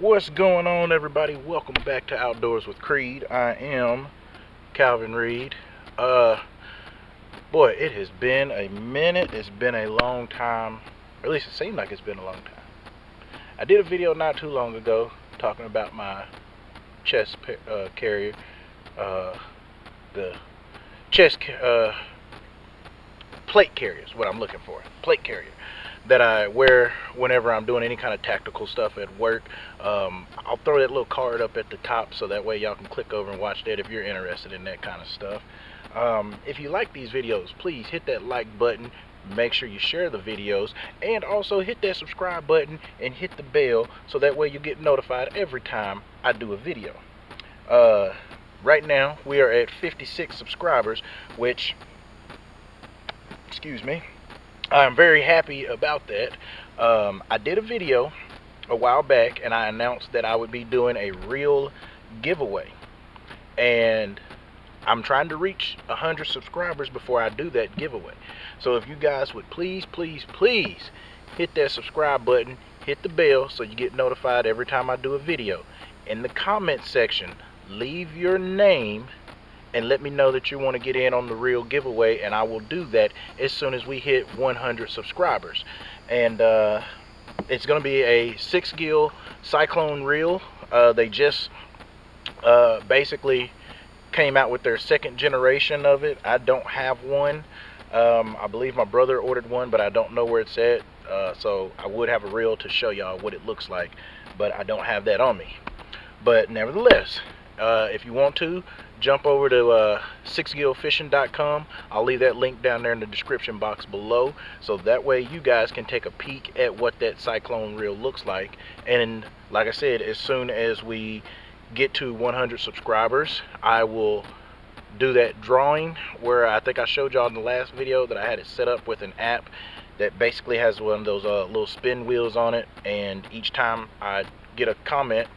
What's going on, everybody? Welcome back to Outdoors with Creed. I am Calvin Reed. Boy, it has been a minute. It's been a long time, or at least it seemed like it's been a long time. I did a video not too long ago talking about my chest carrier, the chest plate carrier is what I'm looking for. Plate carrier that I wear whenever I'm doing any kind of tactical stuff at work. I'll throw that little card up at the top so that way y'all can click over and watch that if you're interested in that kind of stuff. If you like these videos, please hit that like button, make sure you share the videos, and also hit that subscribe button and hit the bell so that way you get notified every time I do a video. Right now we are at 56 subscribers, which, excuse me, I'm very happy about that. I did a video a while back and I announced that I would be doing a reel giveaway, and I'm trying to reach 100 subscribers before I do that giveaway. So if you guys would please hit that subscribe button, hit the bell so you get notified every time I do a video. In the comment section, leave your name and let me know that you want to get in on the reel giveaway, and I will do that as soon as we hit 100 subscribers. And it's going to be a SixGill Cyclone reel. They just basically came out with their second generation of it. I don't have one. I believe my brother ordered one, but I don't know where it's at. So I would have a reel to show y'all what it looks like, but I don't have that on me. But nevertheless, if you want to, jump over to SixGillFishing.com. I'll leave that link down there in the description box below, so that way you guys can take a peek at what that cyclone reel looks like. And like I said, as soon as we get to 100 subscribers, I will do that drawing where I think I showed y'all in the last video that I had it set up with an app that basically has one of those little spin wheels on it, and each time I get a comment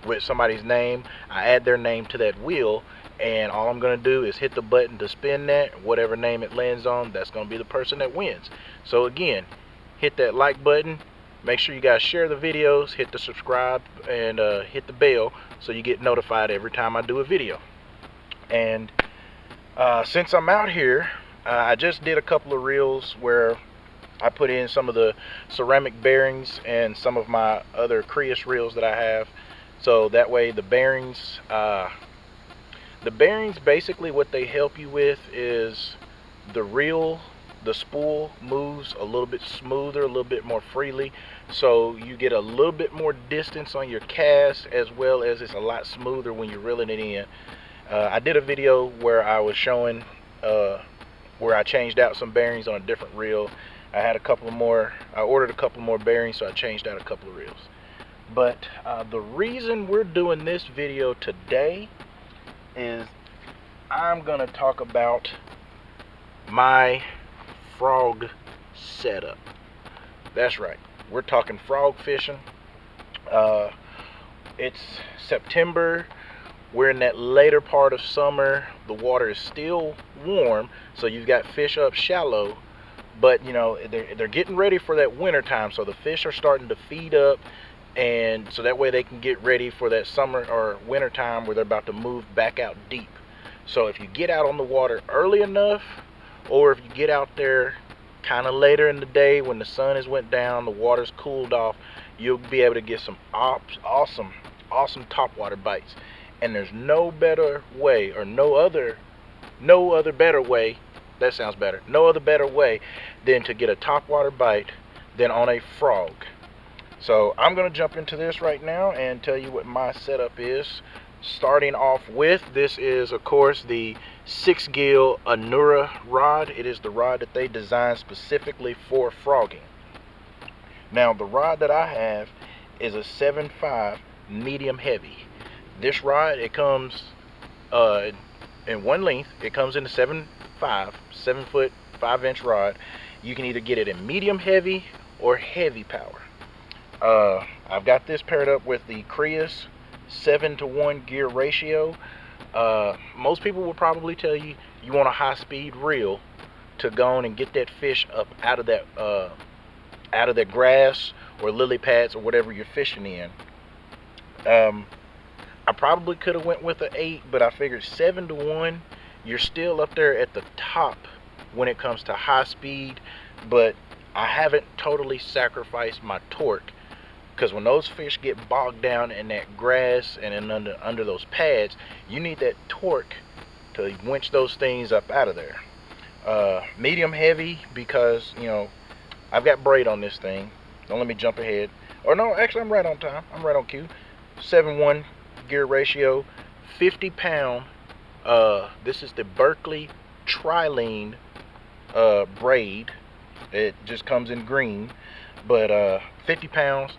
with somebody's name, I add their name to that wheel, and all I'm going to do is hit the button to spin that. Whatever name it lands on, that's going to be the person that wins. So again, hit that like button, make sure you guys share the videos, hit the subscribe, and hit the bell so you get notified every time I do a video. And since I'm out here, I just did a couple of reels where I put in some of the ceramic bearings and some of my other Crius reels that I have. So that way the bearings basically what they help you with is the spool moves a little bit smoother, a little bit more freely, so you get a little bit more distance on your cast, as well as it's a lot smoother when you're reeling it in. I did a video where I was showing where I changed out some bearings on a different reel. I ordered a couple more bearings, so I changed out a couple of reels. But the reason we're doing this video today is I'm gonna talk about my frog setup. That's right, we're talking frog fishing. It's September, we're in that later part of summer, the water is still warm, so you've got fish up shallow, but you know they're getting ready for that winter time, so the fish are starting to feed up, and so that way they can get ready for that summer or winter time where they're about to move back out deep. So if you get out on the water early enough, or if you get out there kind of later in the day when the sun has went down, the water's cooled off, you'll be able to get some awesome topwater bites. And there's no better way, or no other better way, that sounds better, no other better way than to get a topwater bite than on a frog. So I'm going to jump into this right now and tell you what my setup is. Starting off with, this is of course the SixGill Anura Rod. It is the rod that they designed specifically for frogging. Now the rod that I have is a 7.5 medium heavy. This rod, it comes in one length. It comes in a 7 foot 5 inch rod. You can either get it in medium heavy or heavy power. I've got this paired up with the Crius 7-to-1 gear ratio. Most people will probably tell you you want a high-speed reel to go on and get that fish up out of that grass or lily pads or whatever you're fishing in. I probably could have went with an 8, but I figured 7-to-1, you're still up there at the top when it comes to high speed, but I haven't totally sacrificed my torque, because when those fish get bogged down in that grass and under those pads, you need that torque to winch those things up out of there. Medium heavy, because I've got braid on this thing. Don't let me jump ahead. Or no, actually I'm right on time. I'm right on cue. 7-1 gear ratio, 50 pound. This is the Berkeley Trilene braid. It just comes in green, but 50 pounds.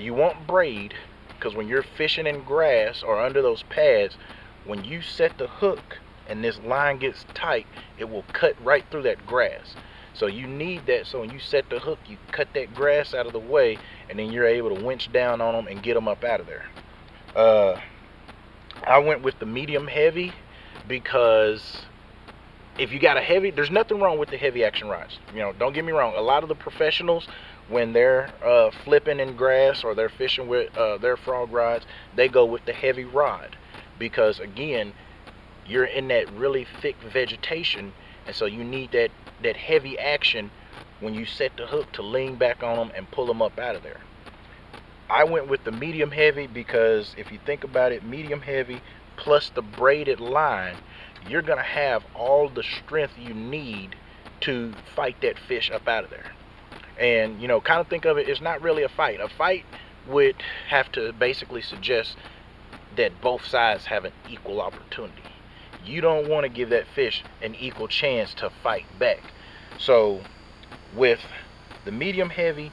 You want braid because when you're fishing in grass or under those pads, when you set the hook and this line gets tight, it will cut right through that grass. So you need that, so when you set the hook, you cut that grass out of the way, and then you're able to winch down on them and get them up out of there. I went with the medium heavy because if you got a heavy, there's nothing wrong with the heavy action rods. Don't get me wrong. A lot of the professionals, when they're flipping in grass or they're fishing with their frog rods, they go with the heavy rod because, again, you're in that really thick vegetation, and so you need that heavy action when you set the hook to lean back on them and pull them up out of there. I went with the medium heavy because if you think about it, medium heavy plus the braided line, you're gonna have all the strength you need to fight that fish up out of there. And kind of think of it, it's not really a fight. A fight would have to basically suggest that both sides have an equal opportunity. You don't want to give that fish an equal chance to fight back. So with the medium heavy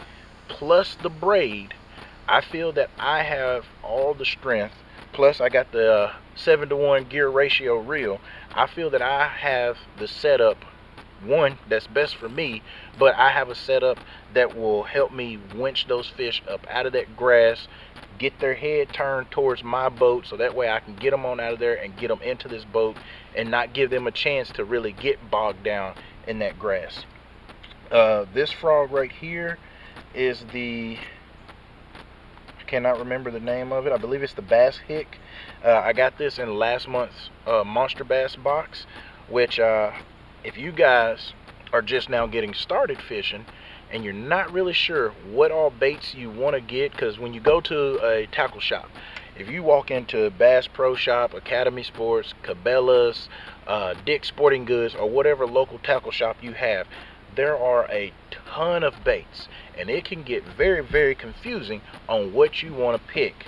plus the braid, I feel that I have all the strength, plus I got the 7-to-1 gear ratio reel. I feel that I have the setup, one, that's best for me, but I have a setup that will help me winch those fish up out of that grass, get their head turned towards my boat, so that way I can get them on out of there and get them into this boat and not give them a chance to really get bogged down in that grass. This frog right here is the, I cannot remember the name of it. I believe it's the Bass Hick. I got this in last month's Monsterbass box, which if you guys are just now getting started fishing and you're not really sure what all baits you want to get, because when you go to a tackle shop, if you walk into Bass Pro Shop, Academy Sports, Cabela's, Dick's Sporting Goods, or whatever local tackle shop you have, there are a ton of baits, and it can get very, very confusing on what you want to pick.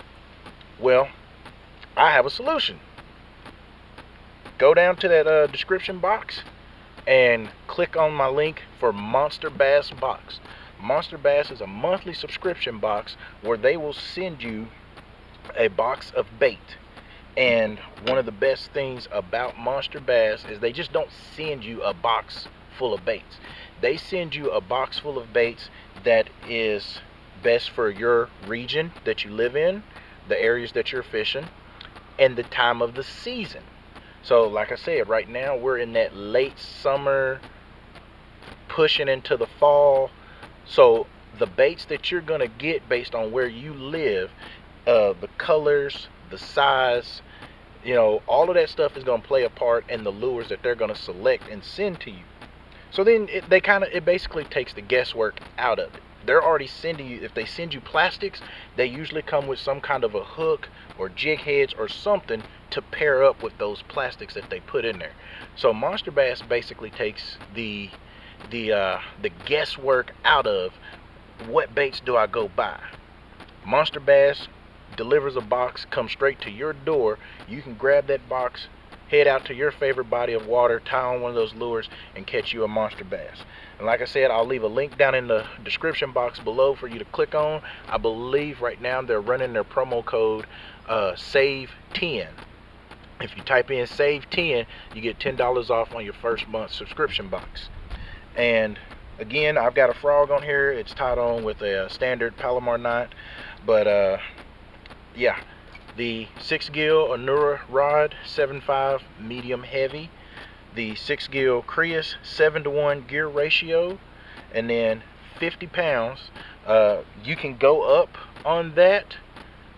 Well, I have a solution. Go down to that description box and click on my link for Monsterbass box. Monsterbass is a monthly subscription box where they will send you a box of bait. And one of the best things about Monsterbass is they just don't send you a box full of baits. They send you a box full of baits that is best for your region that you live in, the areas that you're fishing, and the time of the season. So like I said, right now we're in that late summer pushing into the fall. So the baits that you're gonna get based on where you live, the colors, the size, all of that stuff is gonna play a part in the lures that they're gonna select and send to you. So then it basically takes the guesswork out of it. They're already sending you, if they send you plastics, they usually come with some kind of a hook or jig heads or something to pair up with those plastics that they put in there. So Monsterbass basically takes the guesswork out of what baits do I go buy. Monsterbass delivers a box, comes straight to your door. You can grab that box, head out to your favorite body of water, tie on one of those lures, and catch you a Monsterbass. And like I said, I'll leave a link down in the description box below for you to click on. I believe right now they're running their promo code SAVE10. If you type in SAVE10, you get $10 off on your first month subscription box. And again, I've got a frog on here. It's tied on with a standard Palomar knot. But yeah, the SixGill Anura Rod 7.5 medium heavy, the SixGill Crius 7-to-1 gear ratio, and then 50 pounds. You can go up on that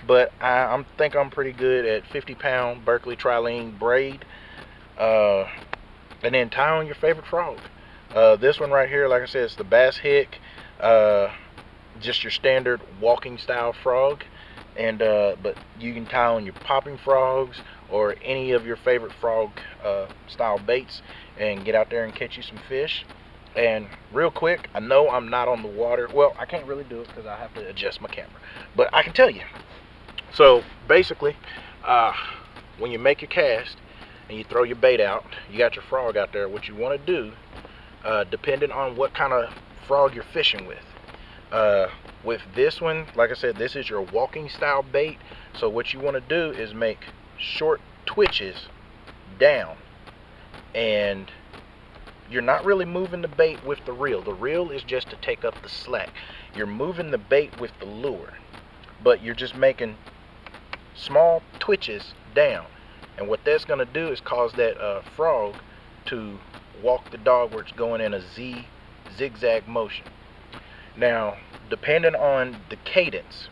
but I think I'm pretty good at 50-pound Berkeley trilene braid. Uh, and then tie on your favorite frog. This one right here, like I said, it's the Bass Hick, just your standard walking style frog. And but you can tie on your popping frogs or any of your favorite frog style baits and get out there and catch you some fish. And real quick, I know I'm not on the water. Well, I can't really do it because I have to adjust my camera, but I can tell you. So basically, when you make your cast and you throw your bait out, you got your frog out there. What you want to do, depending on what kind of frog you're fishing with this one, like I said, this is your walking style bait. So what you want to do is make short twitches down, and you're not really moving the bait with the reel. The reel is just to take up the slack. You're moving the bait with the lure, but you're just making small twitches down. And what that's going to do is cause that frog to walk the dog where it's going in a zigzag motion. Now, depending on the cadence,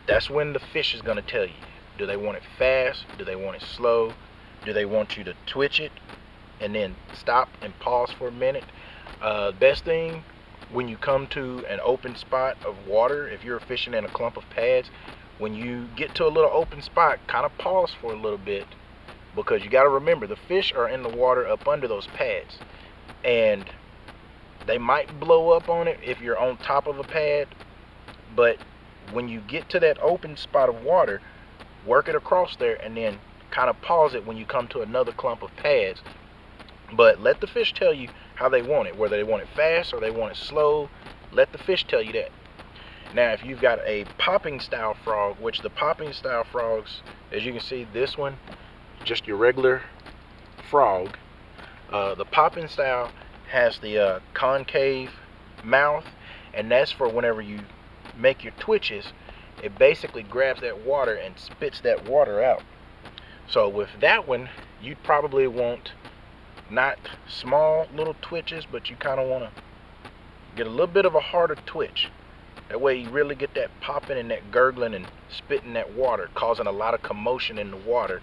that's when the fish is going to tell you. Do they want it fast? Do they want it slow? Do they want you to twitch it and then stop and pause for a minute? Best thing when you come to an open spot of water, if you're fishing in a clump of pads, when you get to a little open spot, kind of pause for a little bit, because you got to remember the fish are in the water up under those pads, and they might blow up on it if you're on top of a pad. But when you get to that open spot of water, work it across there and then kind of pause it when you come to another clump of pads. But let the fish tell you how they want it, whether they want it fast or they want it slow. Let the fish tell you that. Now, if you've got a popping style frog, which the popping style frogs, as you can see, this one, just your regular frog. The popping style has the concave mouth, and that's for whenever you make your twitches, it basically grabs that water and spits that water out. So with that one, you'd probably want not small little twitches, but you kind of want to get a little bit of a harder twitch. That way you really get that popping and that gurgling and spitting that water, causing a lot of commotion in the water.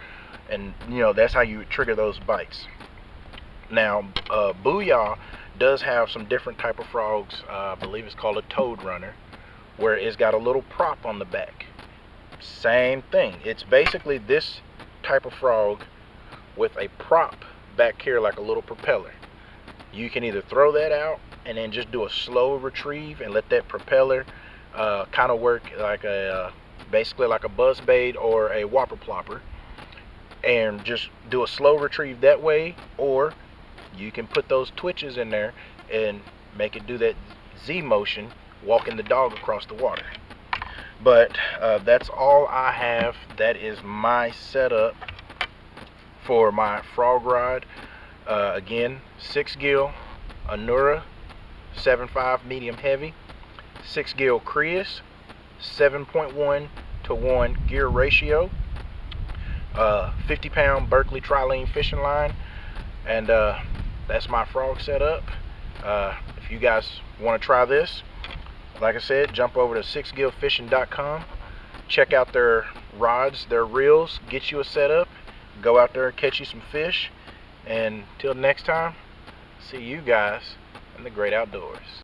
And you know, that's how you trigger those bites. Now, Booyah does have some different type of frogs. I believe it's called a toad runner, where it's got a little prop on the back. Same thing. It's basically this type of frog with a prop back here, like a little propeller. You can either throw that out and then just do a slow retrieve and let that propeller kind of work like a basically like a buzz bait or a whopper plopper, and just do a slow retrieve that way. Or you can put those twitches in there and make it do that Z motion, walking the dog across the water. But that's all I have. That is my setup for my frog rod. Again, SixGill Anura 7.5 medium heavy, SixGill Crius 7.1 to 1 gear ratio, 50-pound Berkeley trilene fishing line, and that's my frog setup. If you guys want to try this, like I said, jump over to SixGillFishing.com, check out their rods, their reels, get you a setup, go out there and catch you some fish. And till next time, see you guys in the great outdoors.